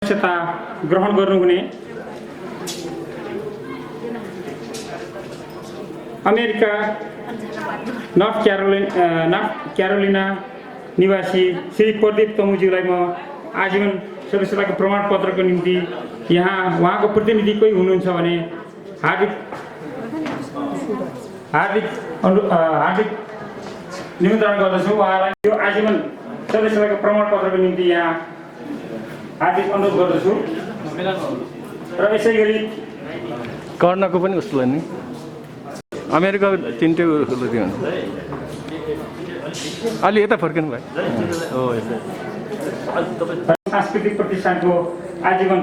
सदस्यता ग्रहण गर्नुहुने अमेरिका नर्थ क्यारोलिना निवासी श्री प्रदीप तमुज्यूलाई म आजीवन सदस्यताको प्रमाणपत्रको निम्ति यहाँ उहाँको प्रतिनिधि कोही हुनुहुन्छ भने हार्दिक निमन्त्रण गर्दछु। उहाँलाई यो आजीवन सदस्यताको प्रमाणपत्रको निम्ति यहाँ हार्दिक अनुरोध गर्दछु। र यसै गरी कर्णको पनि उसलाई नि अमेरिका तिनटै उसले दियो अलि यता फर्किनु भयो। सांस्कृतिक प्रतिष्ठानको आजीवन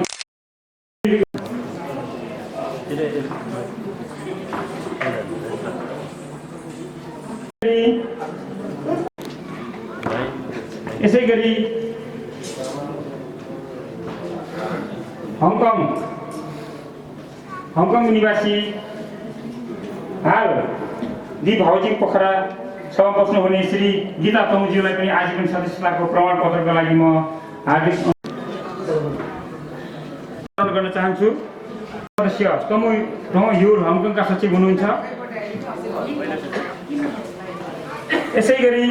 यसै गरी हङकङ निवासी हाल दीप हाउजिङ पोखरा सभा बस्नुहुने श्री गीता तमुज्यूलाई पनि आजीवन सदस्यताको प्रमाणपत्रको लागि म हार्दिक अनुरोध गर्न चाहन्छु। सदस्य तमु ह्युर हङकङका सचिव हुनुहुन्छ। यसै गरी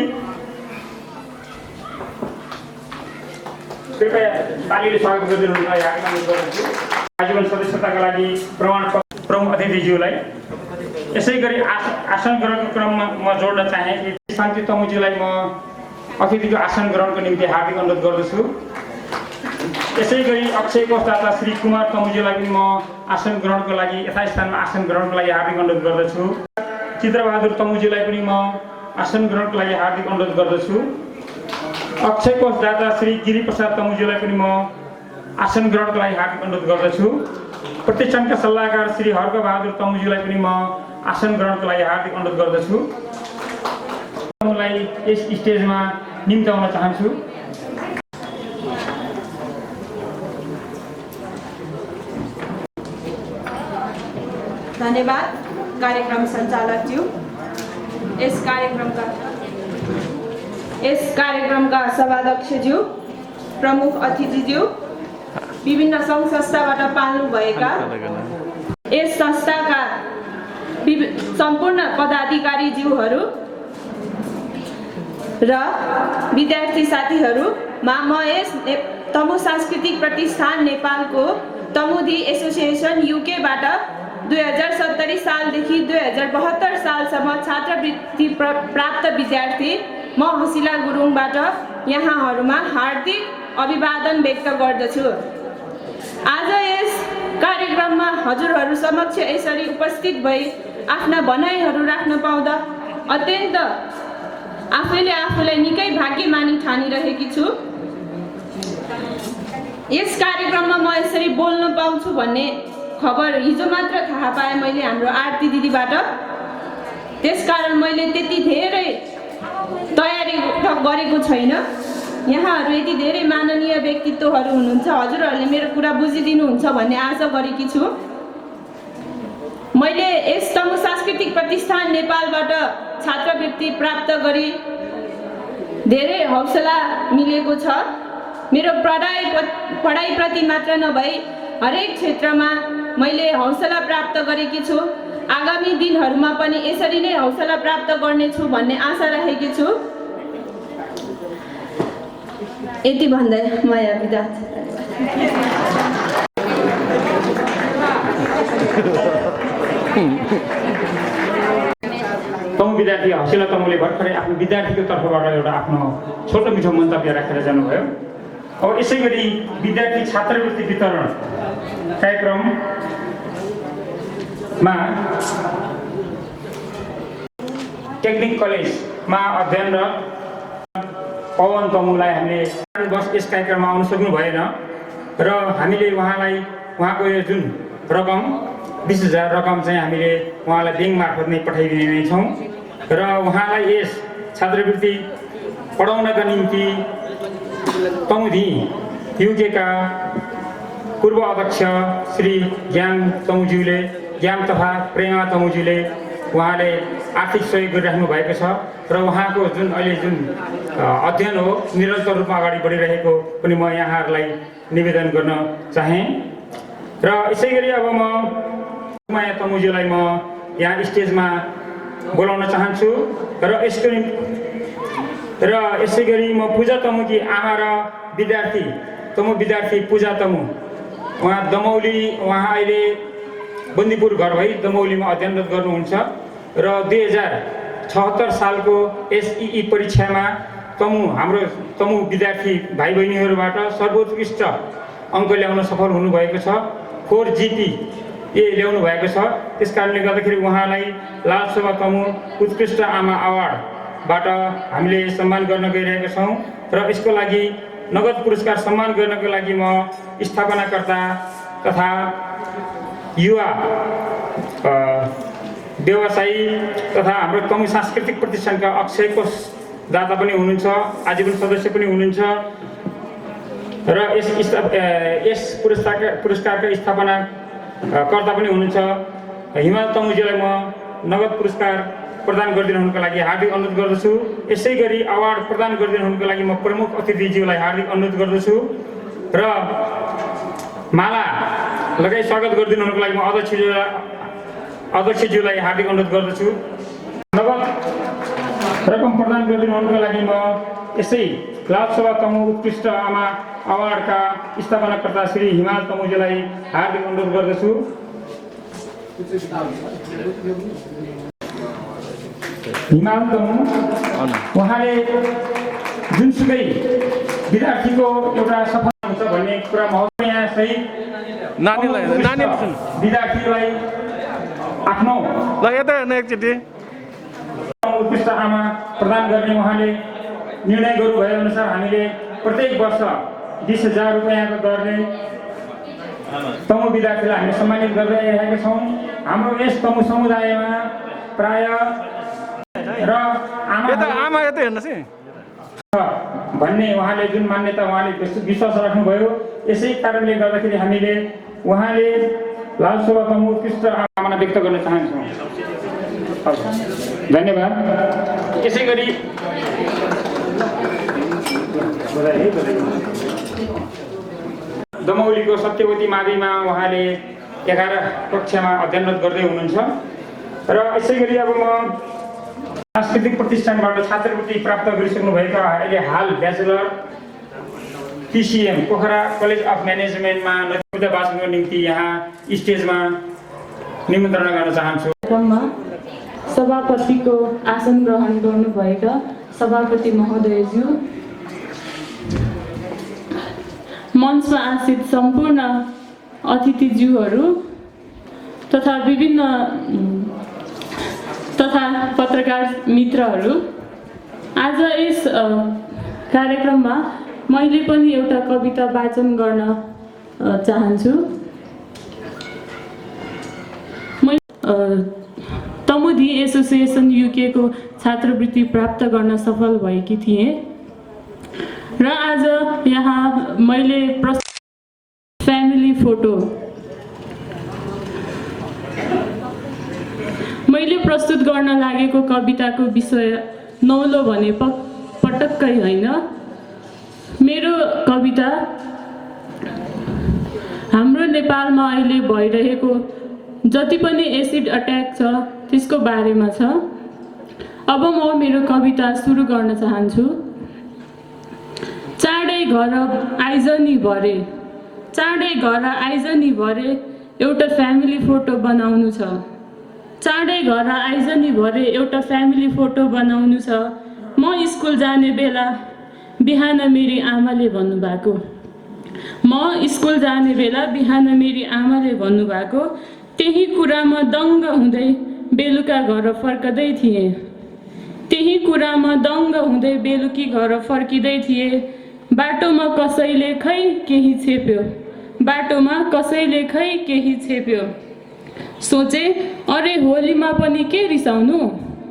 कृपया तालीले स्वागत गरिदिनुहुनलाई यहाँका अनुरोध गर्दछु आजीवन सदस्यताका लागि प्रमाणपत्र प्रमुख अतिथिज्यूलाई। यसै गरी आसन ग्रहणको क्रममा म जोड्न चाहे कि शान्ति तमुज्यूलाई म अतिथिको आसन ग्रहणको निम्ति हार्दिक अनुरोध गर्दछु। यसै गरी अक्षय कोषदाता श्री कुमार तमुज्यूलाई पनि म आसन ग्रहणको लागि यथास्थानमा आसन ग्रहणको लागि हार्दिक अनुरोध गर्दछु। चित्रबहादुर तमुज्यूलाई पनि म आसन ग्रहणको लागि हार्दिक अनुरोध गर्दछु। अक्षय कोषदाता श्री गिरिप्रसाद तमुज्यूलाई पनि म आसन ग्रहणको लागि हार्दिक अनुरोध गर्दछु। प्रतिष्ठानका सल्लाहकार श्री हर्कबहादुर तमुज्यूलाई पनि म आसन ग्रहणको लागि हार्दिक अनुरोध गर्दछु। मलाई यस स्टेजमा निम्त्याउन चाहन्छु। धन्यवाद कार्यक्रम सञ्चालकज्यू। यस कार्यक्रमका सभाध्यक्षज्यू, प्रमुख अतिथिज्यू, विभिन्न सङ्घ संस्थाबाट पाल्नुभएका यस संस्थाका सम्पूर्ण पदाधिकारीज्यूहरू र विद्यार्थी साथीहरूमा म यस तमु सांस्कृतिक प्रतिष्ठान नेपालको तमुदी एसोसिएसन युकेबाट 2070 सालदेखि 2072 सालसम्म छात्रवृत्ति प्राप्त विद्यार्थी म हसिला गुरुङबाट यहाँहरूमा हार्दिक अभिवादन व्यक्त गर्दछु। आज यस कार्यक्रममा हजुरहरू समक्ष यसरी उपस्थित भई आफ्ना भनाइहरू राख्न पाउँदा अत्यन्त आफूलाई निकै भाग्यमानी ठानिरहेकी छु। यस कार्यक्रममा म यसरी बोल्न पाउँछु भन्ने खबर हिजो मात्र थाहा पाएँ मैले हाम्रो आरती दिदीबाट। त्यसकारण मैले त्यति धेरै तयारी गरेको छैन। यहाँहरू यति धेरै माननीय व्यक्तित्वहरू हुनुहुन्छ, हजुरहरूले मेरो कुरा बुझिदिनुहुन्छ भन्ने आशा गरेकी छु। मैले यस तमु सांस्कृतिक प्रतिष्ठान नेपालबाट छात्रवृत्ति प्राप्त गरी धेरै हौसला मिलेको छ। मेरो पढाइप्रति मात्र नभई हरेक क्षेत्रमा मैले हौसला प्राप्त गरेकी छु। आगामी दिनहरूमा पनि यसरी नै हौसला प्राप्त गर्नेछु भन्ने आशा राखेकी छु। यति भन्दै म यहाँ बिदा। तमु विद्यार्थी हसिला तमुले भर्खरै आफ्नो विद्यार्थीको तर्फबाट एउटा आफ्नो छोटो मिठो मन्तव्य राखेर जानुभयो। अब यसै गरी विद्यार्थी छात्रवृत्ति वितरण कार्यक्रममा टेक्निक कलेजमा अध्ययनरत पवन तमुलाई हामीले बस यस कार्यक्रममा आउन सक्नु भएन र हामीले उहाँको यो जुन रकम 20,000 रकम चाहिँ हामीले उहाँलाई ब्याङ्क मार्फत नै पठाइदिने नै छौँ र उहाँलाई यस छात्रवृत्ति पढाउनका निम्ति तमुदी युकेका पूर्व अध्यक्ष श्री ज्ञान तथा प्रेमा तमुज्यूले उहाँले आर्थिक सहयोग गरिराख्नु भएको छ र उहाँको जुन अहिले जुन अध्ययन हो निरन्तर रूपमा अगाडि बढिरहेको पनि म यहाँहरूलाई निवेदन गर्न चाहेँ। र यसै गरी अब म माया तमुज्यूलाई म यहाँ स्टेजमा बोलाउन चाहन्छु र यसै गरी म पूजा तमुकी आमा र विद्यार्थी पूजा तमु उहाँ अहिले बन्दीपुर घर भई दमौलीमा अध्ययनरत गर्नुहुन्छ र 2076 सालको SEE परीक्षामा हाम्रो तमु विद्यार्थी भाइ बहिनीहरूबाट सर्वोत्कृष्ट अङ्क ल्याउन सफल हुनुभएको छ। 4 GPA ल्याउनु भएको छ। त्यस कारणले गर्दाखेरि उहाँलाई लाल शोभा तमु उत्कृष्ट आमा अवार्डबाट हामीले सम्मान गर्न गइरहेका छौँ र यसको लागि नगद पुरस्कार सम्मान गर्नको लागि म स्थापनाकर्ता तथा युवा व्यवसायी तथा हाम्रो तमु सांस्कृतिक प्रतिष्ठानका अक्षय कोष दाता पनि हुनुहुन्छ, आजीवन सदस्य पनि हुनुहुन्छ र यस पुरस्कारका स्थापनाकर्ता पनि हुनुहुन्छ। हिमाल तमुज्यूलाई म नगद पुरस्कार प्रदान गरिदिनुहुनुको लागि हार्दिक अनुरोध गर्दछु। यसै गरी अवार्ड प्रदान गरिदिनुहुनुको लागि म प्रमुख अतिथिज्यूलाई हार्दिक अनुरोध गर्दछु र माला लगाई स्वागत गरिदिनुहुनुको लागि म अध्यक्षज्यूलाई हार्दिक अनुरोध गर्दछु। नगद रकम प्रदान गरिदिनुहुनुको लागि म यसै लाल शोभा तमु उत्कृष्ट आमा अवार्डका स्थापनाकर्ता श्री हिमाल तमुज्यूलाई हार्दिक अनुरोध गर्दछु। हिमाल तमु उहाँले जुनसुकै विद्यार्थीको एउटा सफल हुन्छ भन्ने कुरा महत्त्व यहाँ सही विद्यार्थीलाई आफ्नो एकचोटि उत्कृष्ट आमा प्रदान गर्ने उहाँले निर्णय गर्नुभए अनुसार हामीले प्रत्येक वर्ष 20,000 रुपियाँको दरले तमु विद्यार्थीलाई हामी सम्मानित गर्दै आइरहेका छौँ। हाम्रो यस तमु समुदायमा प्राय र आमा यता हेर्नुहोस् है भन्ने उहाँले जुन मान्यता उहाँले विश्वास राख्नुभयो। यसै कारणले गर्दाखेरि हामीले उहाँले लाल शोभा तमु उत्कृष्ट आमा व्यक्त गर्न चाहन्छौँ। धन्यवाद। यसै गरी दमौलीको सत्यवती माविमा उहाँले 11 कक्षामा अध्ययनरत गर्दै हुनुहुन्छ र यसै गरी अब म सांस्कृतिक प्रतिष्ठानबाट छात्रवृत्ति प्राप्त गरिसक्नुभएका अहिले हाल bachelor PCM Pokhara college of म्यानेजमेन्टमा नतिजा वाचनको निम्ति यहाँ स्टेजमा निमन्त्रणा गर्न चाहन्छु। सभापतिको आसन ग्रहण गर्नुभएका सभापति महोदयज्यू, मञ्चमा आसीत सम्पूर्ण अतिथिज्यूहरू तथा पत्रकार मित्रहरू, आज यस कार्यक्रममा मैले पनि एउटा कविता वाचन गर्न चाहन्छु। तमुदी एसोसिएसन UK को छात्रवृत्ति प्राप्त गर्न सफल भएकी थिएँ र आज यहाँ मैले फ्यामिली फोटो मैले प्रस्तुत गर्न लागेको कविताको विषय नौलो भने पटक्कै होइन। मेरो कविता हाम्रो नेपालमा अहिले भइरहेको जति पनि एसिड अट्याक छ त्यसको बारेमा छ। अब म मेरो कविता सुरु गर्न चाहन्छु। चाँडै घर आइजनी भरे, चाँडै घर आइजनी भरे एउटा फ्यामिली फोटो बनाउनु छ। चाँडै घर आइजनी भरे एउटा फ्यामिली फोटो बनाउनु छ। म स्कुल जाने बेला बिहान मेरी आमाले भन्नुभएको, म स्कुल जाने बेला बिहान मेरी आमाले भन्नुभएको, त्यही कुरामा दङ्ग हुँदै बेलुका घर फर्कदै थिएँ। त्यही कुरामा दङ्ग हुँदै बेलुकी घर फर्किँदै थिएँ। बाटोमा कसैले खै केही छेप्यो, बाटोमा कसैले खै केही छेप्यो। सोचे अरे होलीमा पनि के रिसाउनु,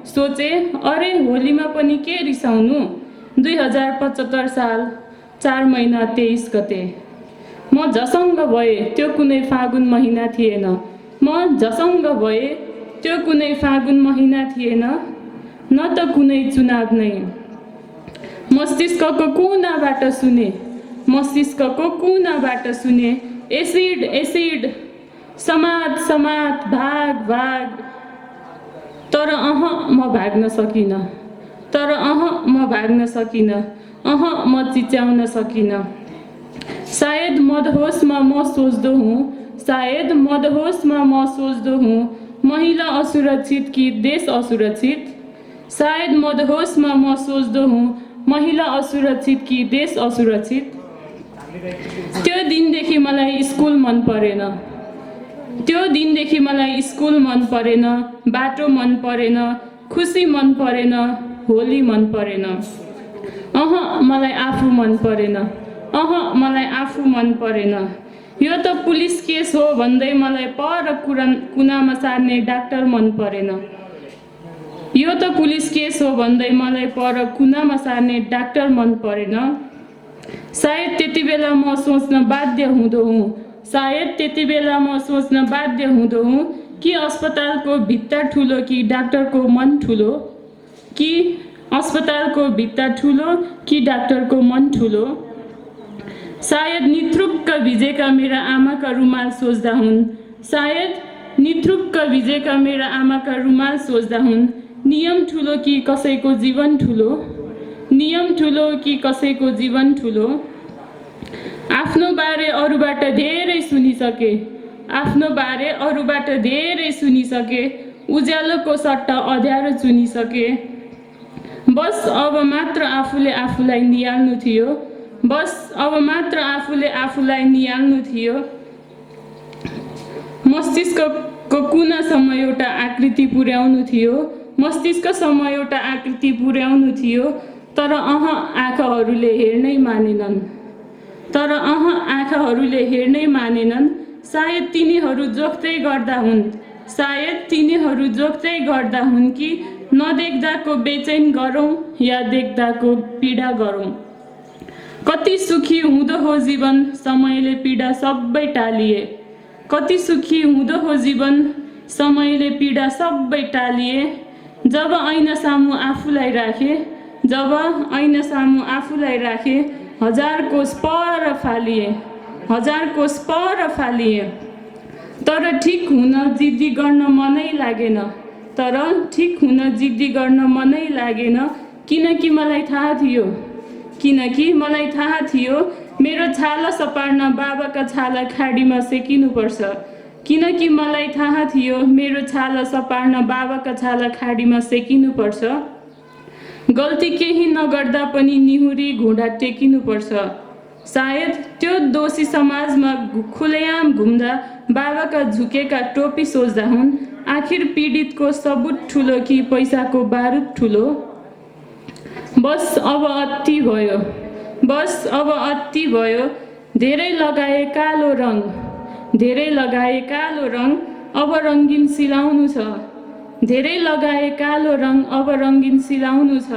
सोचे अरे होलीमा पनि के रिसाउनु। 2075 साल 4 महिना 23 गते म झसङ्ग भए, त्यो कुनै फागुन महिना थिएन। म झसङ्ग भए, त्यो कुनै फागुन महिना थिएन, न त कुनै चुनाव नै। मस्तिष्कको कुनाबाट सुने, मस्तिष्कको कुनाबाट सुने, एसिड एसिड, समात समात, भाग भाग। तर म भाग्न सकिनँ, तर म भाग्न सकिनँ, म चिच्याउन सकिनँ। सायद मदहोसमा म सोच्दो हुँ, सायद मदहोसमा म सोच्दो हुँ, महिला असुरक्षित कि देश असुरक्षित। सायद मदहोसमा म सोच्दो हुँ, महिला असुरक्षित कि देश असुरक्षित। त्यो दिनदेखि मलाई स्कुल मन परेन, त्यो दिनदेखि मलाई स्कुल मन परेन, बाटो मन परेन, खुसी मन परेन, होली मन परेन। मलाई आफू मन परेन, मलाई आफू मन परेन। यो त पुलिस केस हो भन्दै मलाई पर कुनामा सार्ने डाक्टर मन परेन। यो त पुलिस केस हो भन्दै मलाई पर कुनामा सार्ने डाक्टर मन परेन। सायद त्यति बेला म सोच्न बाध्य हुँदो हुँ, सायद त्यति बेला म सोच्न बाध्य हुँदो हुँ कि अस्पतालको भित्ता ठुलो कि डाक्टरको मन ठुलो, कि अस्पतालको भित्ता ठुलो कि डाक्टरको मन ठुलो। सायद निथ्रुक्क भिजेका मेरा आमाका रुमाल सोच्दा हुन्, सायद निथ्रुक्क भिजेका मेरा आमाका रुमाल सोच्दा हुन्। नियम ठुलो कि कसैको जीवन ठुलो, नियम ठुलो कि कसैको जीवन ठुलो। आफ्नो बारे अरूबाट धेरै सुनिसके, आफ्नो बारे अरूबाट धेरै सुनिसके, उज्यालोको सट्टा अँध्यारो चुनिसके। बस अब मात्र आफूले आफूलाई निहाल्नु थियो, बस अब मात्र आफूले आफूलाई निहाल्नु थियो। मस्तिष्कको कुनासम्म एउटा आकृति पुर्याउनु थियो, मस्तिष्कसम्म एउटा आकृति पुर्याउनु थियो। तर आँखाहरूले हेर्नै मानेनन्, तर आँखाहरूले हेर्नै मानेनन्। सायद तिनीहरू जोख्दै गर्दा हुन्, सायद तिनीहरू जोख्दै गर्दा हुन् कि नदेख्दाको बेचैन गरौँ या देख्दाको पीडा गरौँ। कति सुखी हुँदो हो जीवन, समयले पीडा सबै टालिए। कति सुखी हुँदो हो जीवन, समयले पीडा सबै टालिए। जब ऐना सामु आफूलाई राखे, जब ऐना सामु आफूलाई राखे, हजार कोस पर फालिए, हजार कोस पर फालिए। तर ठिक हुन जिद्दी गर्न मनै लागेन, तर ठिक हुन जिद्दी गर्न मनै लागेन। किनकि मलाई थाहा थियो, किनकि मलाई थाहा थियो मेरो छाला सपार्न बाबाका छाला खाडीमा सेकिनुपर्छ। किनकि मलाई थाहा थियो मेरो छाला सपार्न बाबाका छाला खाडीमा सेकिनुपर्छ। गल्ती केही नगर्दा पनि निहुरी घुँडा टेकिनुपर्छ। सायद त्यो दोषी समाजमा खुलेआम घुम्दा बाबाका झुकेका टोपी सोच्दा हुन्। आखिर पीडितको सबुत ठुलो कि पैसाको बारुद ठुलो। बस अब अति भयो, बस अब अति भयो। धेरै लगाए कालो रङ, धेरै लगाए कालो रङ, अब रङ्गिन सिलाउनु छ। धेरै लगाए कालो रङ, अब रङ्गिन सिलाउनु छ।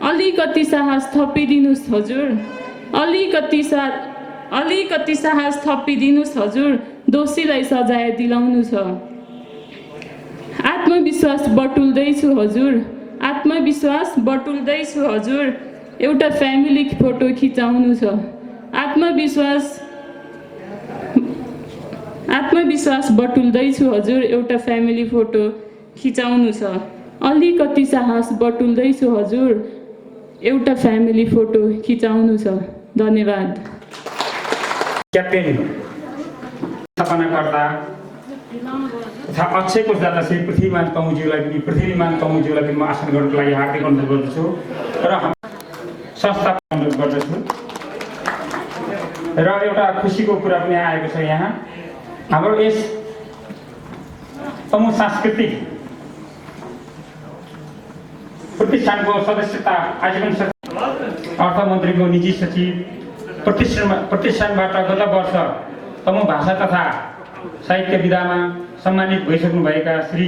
अलिकति साहस थपिदिनुस् हजुर, अलिकति साहस थपिदिनुस् हजुर। दोषीलाई सजाय दिलाउनु छ। आत्मविश्वास बटुल्दैछु हजुर, आत्मविश्वास बटुल्दैछु हजुर। एउटा फ्यामिली फोटो खिचाउनु छ। आत्मविश्वास बटुल्दैछु हजुर, एउटा फ्यामिली फोटो खिचाउनु छ। अलिकति साहस बटुल्दैछु हजुर, एउटा फ्यामिली फोटो खिचाउनु छ। धन्यवाद। क्याप्टेन सपनाकर्ता तथा अक्षयको दादाश्री पृथ्वीमान तमुज्यूलाई पनि म आसन गर्नको लागि हार्दिक अनुरोध गर्दछु र संस्था अनुरोध गर्दछु। र एउटा खुसीको कुरा पनि आएको छ यहाँ। हाम्रो यस तमु सांस्कृतिक प्रतिष्ठानको सदस्यता आजीवन अर्थमन्त्रीको निजी सचिव प्रतिष्ठानबाट गत वर्ष तमु भाषा तथा साहित्य विधामा सम्मानित भइसक्नुभएका श्री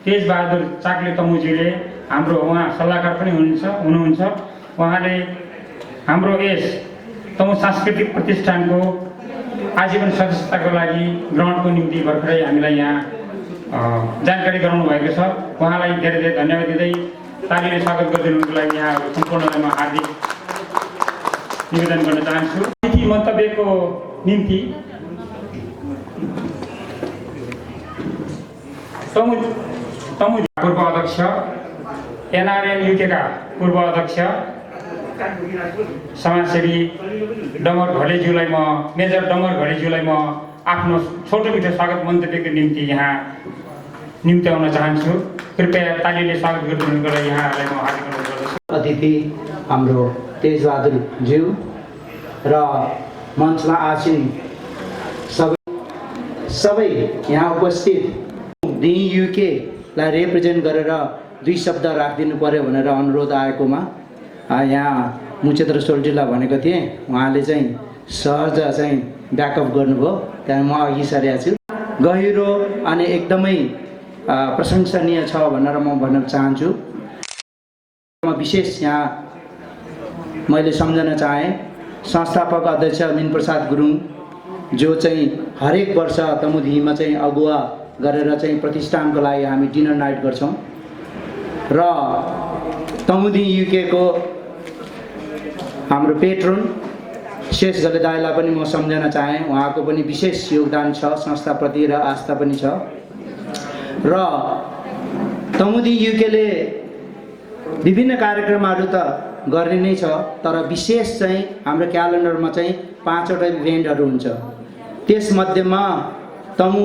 तेजबहादुर चाक्ले तमुज्यूले हाम्रो उहाँ सल्लाहकार पनि हुनुहुन्छ। उहाँले हाम्रो यस तमु सांस्कृतिक प्रतिष्ठानको आजीवन सदस्यताको लागि ग्रहणको निम्ति भर्खरै हामीलाई यहाँ जानकारी गराउनु भएको छ। उहाँलाई धेरै धेरै धन्यवाद दिँदै तालीले स्वागत गरिदिनुको लागि यहाँहरू सम्पूर्णमा हार्दिक निवेदन गर्न चाहन्छु। अतिथि मन्तव्यको निम्ति तमु पूर्व अध्यक्ष, एनआरएन युकेका पूर्व अध्यक्ष समाजसेवी डमर घडेज्यूलाई मेजर डमर घडेज्यूलाई म आफ्नो छोटो मिठो स्वागत मन्तव्यको निम्ति यहाँ निम्त्याउन चाहन्छु। कृपया तालीले स्वागत गरिदिनुको लागि यहाँहरूलाई म हार्दिक अनुरोध गर्दछु। अतिथि हाम्रो तेजबहादुर ज्यू र मञ्चमा आसीन सबै यहाँ उपस्थित दि युकेलाई रिप्रेजेन्ट गरेर 2 शब्द राखिदिनु पर्यो भनेर अनुरोध आएकोमा यहाँ मुचेन्द्र सोल्टीलाई भनेको थिएँ। उहाँले चाहिँ सहज चाहिँ ब्याकअप गर्नुभयो, त्यहाँ म अघि सरेको छु। गहिरो अनि एकदमै प्रशंसनीय छ भनेर म भन्न चाहन्छु। विशेष यहाँ मैले सम्झन चाहेँ संस्थापक अध्यक्ष मीनप्रसाद गुरुङ, जो चाहिँ हरेक वर्ष तमुधिमा चाहिँ अगुवा गरेर चाहिँ प्रतिष्ठानको लागि हामी डिनर नाइट गर्छौँ। र तमुधी युकेको हाम्रो पेट्रोन शेष गले दाइलाई पनि म सम्झन चाहेँ। उहाँको पनि विशेष योगदान छ संस्थाप्रति र आस्था पनि छ। र तमुधी युकेले विभिन्न कार्यक्रमहरू त गर्ने नै छ, तर विशेष चाहिँ हाम्रो क्यालेन्डरमा चाहिँ 5वटा इभेन्टहरू हुन्छ। त्यसमध्येमा तमु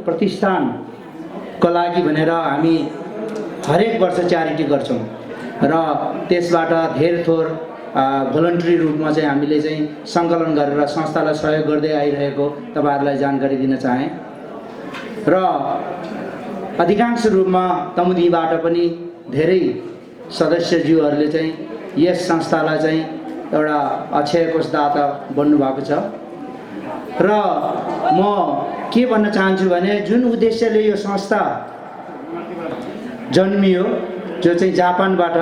प्रतिष्ठानको लागि भनेर हामी हरेक वर्ष च्यारिटी गर्छौँ र त्यसबाट धेर थोर भोलन्टरी रूपमा चाहिँ हामीले चाहिँ सङ्कलन गरेर संस्थालाई सहयोग गर्दै आइरहेको तपाईँहरूलाई जानकारी दिन चाहेँ। र अधिकांश रूपमा तमुदीबाट पनि धेरै सदस्यज्यूहरूले चाहिँ यस संस्थालाई चाहिँ एउटा अक्षय कोषदाता बन्नुभएको छ। र म के भन्न चाहन्छु भने जुन उद्देश्यले यो संस्था जन्मियो, जो चाहिँ जापानबाट,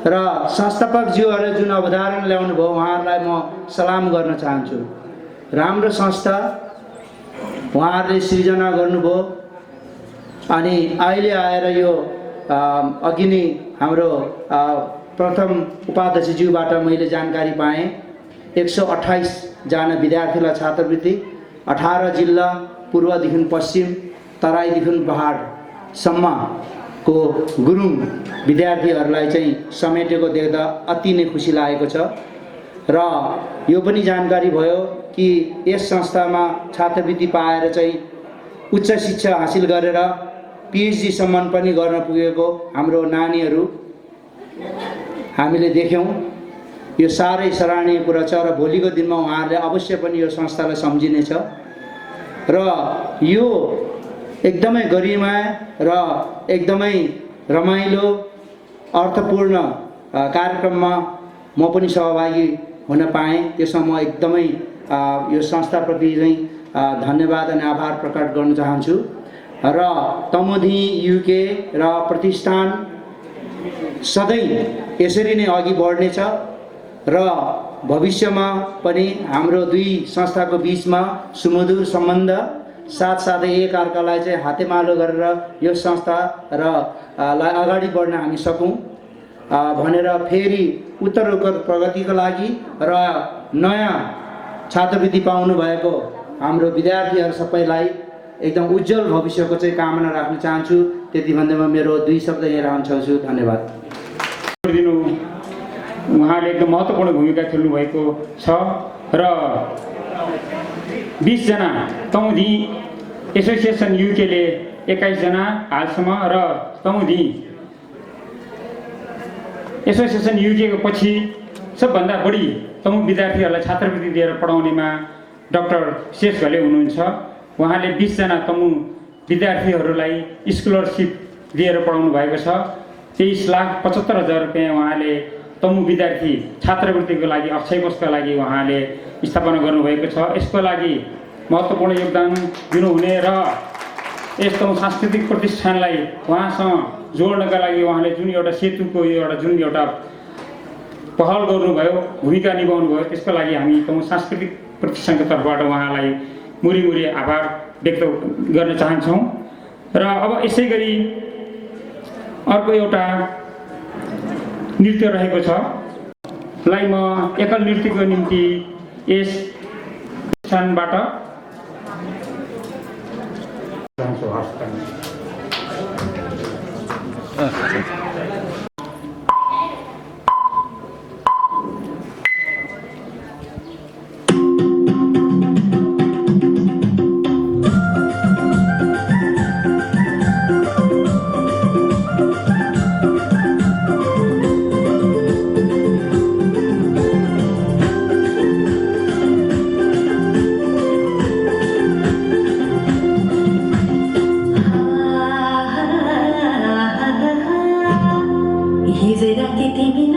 र संस्थापकज्यूहरूले जुन अवधारणा ल्याउनु भयो उहाँहरूलाई म सलाम गर्न चाहन्छु। राम्रो संस्था उहाँहरूले सृजना गर्नुभयो। अनि अहिले आएर यो अघि नै हाम्रो प्रथम उपाध्यक्षज्यूबाट मैले जानकारी पाएँ 128 जना विद्यार्थीलाई छात्रवृत्ति, 18 जिल्ला पूर्वदेखि पश्चिम, तराईदेखि पहाडसम्मको गुरुङ विद्यार्थीहरूलाई चाहिँ समेटेको देख्दा अति नै खुसी लागेको छ। र यो पनि जानकारी भयो कि यस संस्थामा छात्रवृत्ति पाएर चाहिँ उच्च शिक्षा हासिल गरेर PhD सम्म पनि गर्न पुगेको हाम्रो नानीहरू हामीले देख्यौँ। यो साह्रै सराहनीय कुरा छ र भोलिको दिनमा उहाँहरूले अवश्य पनि यो संस्थालाई सम्झिनेछ। र यो एकदमै गरिमा र एकदमै रमाइलो अर्थपूर्ण कार्यक्रममा म पनि सहभागी हुन पाएँ। त्यसमा म एकदमै यो संस्थाप्रति चाहिँ धन्यवाद अनि आभार प्रकट गर्न चाहन्छु। र तमुधी युके र प्रतिष्ठान सधैँ यसरी नै अघि बढ्नेछ र भविष्यमा पनि हाम्रो 2 संस्थाको बिचमा सुमधुर सम्बन्ध साथसाथै एकअर्कालाई चाहिँ हातेमालो गरेर यो संस्था र लाई अगाडि बढ्न हामी सकौँ भनेर फेरि उत्तरोत्तर प्रगतिको लागि र नयाँ छात्रवृत्ति पाउनु भएको हाम्रो विद्यार्थीहरू सबैलाई एकदम उज्जवल भविष्यको चाहिँ कामना राख्न चाहन्छु। त्यति भन्दैमा मेरो 2 शब्द यहाँ राख्न चाहन्छु। धन्यवाद। उहाँले एकदम महत्त्वपूर्ण भूमिका खेल्नु भएको छ र 20 जना तमुधी एसोसिएसन युकेले 21 जना हालसम्म र तमुधी एसोसिएसन युकेको पछि सबभन्दा बढी तमु विद्यार्थीहरूलाई छात्रवृत्ति दिएर पढाउनेमा डाक्टर शेष घले हुनुहुन्छ। उहाँले 20 जना तमु विद्यार्थीहरूलाई स्कलरसिप दिएर पढाउनु भएको छ। 23,75,000 रुपियाँ उहाँले तमु विद्यार्थी छात्रवृत्तिको लागि अक्षय कोषका लागि उहाँले स्थापना गर्नुभएको छ। यसको लागि महत्त्वपूर्ण योगदान दिनुहुने र यस तमु सांस्कृतिक प्रतिष्ठानलाई उहाँसँग जोड्नका लागि उहाँले जुन एउटा सेतुको जुन एउटा पहल गर्नुभयो, भूमिका निभाउनु भयो, त्यसको लागि हामी तमु सांस्कृतिक प्रतिष्ठानको तर्फबाट उहाँलाई मुरी आभार व्यक्त गर्न चाहन्छौँ। र अब यसै गरी अर्को एउटा नृत्य रहेको छ लाई म एकल नृत्यको निम्ति यस स्थानबाट चाहन्छु। हिजो राति तिमी